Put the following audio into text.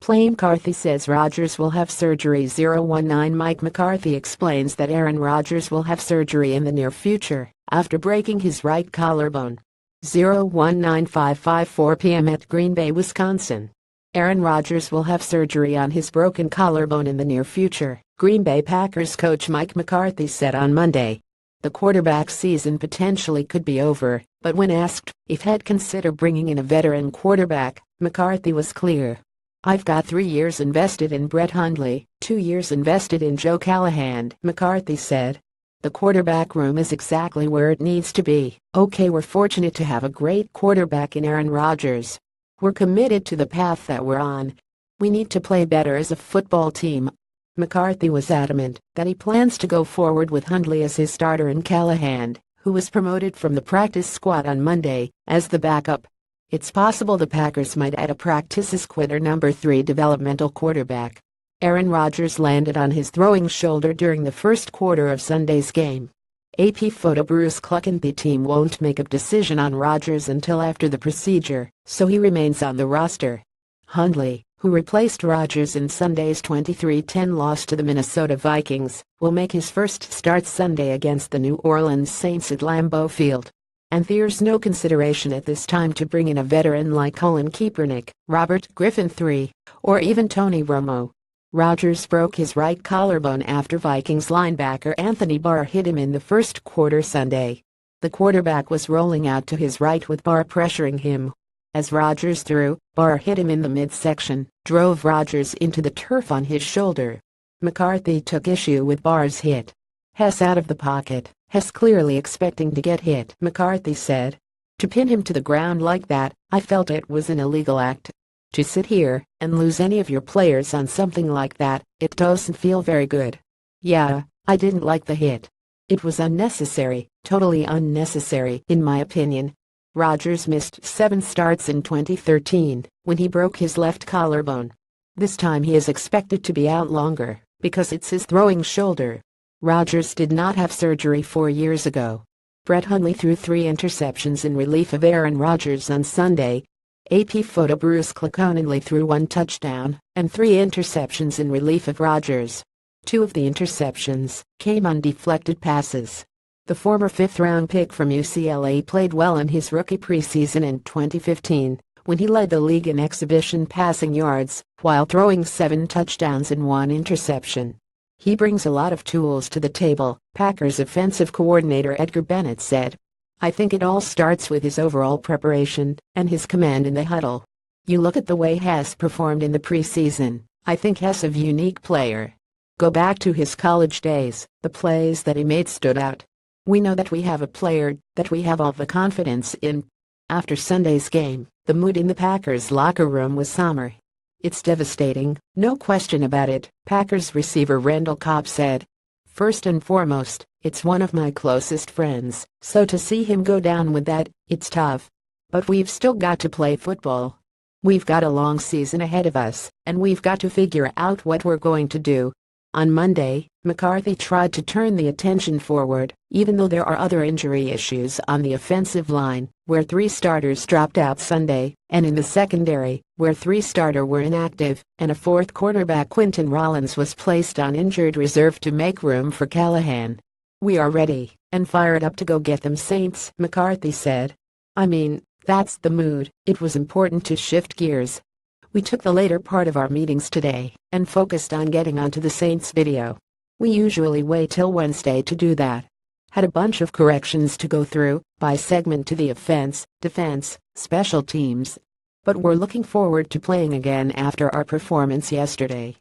Play McCarthy says Rodgers will have surgery. 019 Mike McCarthy explains that Aaron Rodgers will have surgery in the near future after breaking his right collarbone. 01955 p.m. at Green Bay, Wisconsin. Aaron Rodgers will have surgery on his broken collarbone in the near future, Green Bay Packers coach Mike McCarthy said on Monday. The quarterback's season potentially could be over, but when asked if he'd consider bringing in a veteran quarterback, McCarthy was clear. "I've got 3 years invested in Brett Hundley, 2 years invested in Joe Callahan," McCarthy said. "The quarterback room is exactly where it needs to be. Okay, we're fortunate to have a great quarterback in Aaron Rodgers. We're committed to the path that we're on. We need to play better as a football team." McCarthy was adamant that he plans to go forward with Hundley as his starter and Callahan, who was promoted from the practice squad on Monday, as the backup. It's possible the Packers might add a practice squad or number 3 developmental quarterback. Aaron Rodgers landed on his throwing shoulder during the first quarter of Sunday's game. AP photo Bruce Cluckin: "The team won't make a decision on Rodgers until after the procedure, so he remains on the roster." Hundley, who replaced Rodgers in Sunday's 23-10 loss to the Minnesota Vikings, will make his first start Sunday against the New Orleans Saints at Lambeau Field. And there's no consideration at this time to bring in a veteran like Colin Kaepernick, Robert Griffin III, or even Tony Romo. Rodgers broke his right collarbone after Vikings linebacker Anthony Barr hit him in the first quarter Sunday. The quarterback was rolling out to his right with Barr pressuring him. As Rodgers threw, Barr hit him in the midsection, drove Rodgers into the turf on his shoulder. McCarthy took issue with Barr's hit. "Hess out of the pocket, Hess clearly expecting to get hit," McCarthy said. "To pin him to the ground like that, I felt it was an illegal act. To sit here and lose any of your players on something like that, it doesn't feel very good. Yeah, I didn't like the hit. It was unnecessary, totally unnecessary in my opinion." Rodgers missed 7 starts in 2013 when he broke his left collarbone. This time he is expected to be out longer because it's his throwing shoulder. Rodgers did not have surgery 4 years ago. Brett Hundley threw 3 interceptions in relief of Aaron Rodgers on Sunday. AP photo Bruce Cluckin threw 1 touchdown and 3 interceptions in relief of Rodgers. 2 of the interceptions came on deflected passes. The former 5th-round pick from UCLA played well in his rookie preseason in 2015, when he led the league in exhibition passing yards, while throwing 7 touchdowns and 1 interception. "He brings a lot of tools to the table," Packers offensive coordinator Edgar Bennett said. "I think it all starts with his overall preparation and his command in the huddle. You look at the way Hess performed in the preseason, I think Hess is a unique player. Go back to his college days, the plays that he made stood out. We know that we have a player that we have all the confidence in." After Sunday's game, the mood in the Packers locker room was somber. "It's devastating, no question about it," Packers receiver Randall Cobb said. "First and foremost, it's one of my closest friends, so to see him go down with that, it's tough. But we've still got to play football. We've got a long season ahead of us, and we've got to figure out what we're going to do." On Monday, McCarthy tried to turn the attention forward, even though there are other injury issues on the offensive line, where 3 starters dropped out Sunday, and in the secondary, where 3 starters were inactive, and a 4th cornerback Quinton Rollins was placed on injured reserve to make room for Callahan. "We are ready and fired up to go get them Saints," McCarthy said. "I mean, that's the mood. It was important to shift gears. We took the later part of our meetings today and focused on getting onto the Saints video. We usually wait till Wednesday to do that. Had a bunch of corrections to go through, by segment to the offense, defense, special teams. But we're looking forward to playing again after our performance yesterday."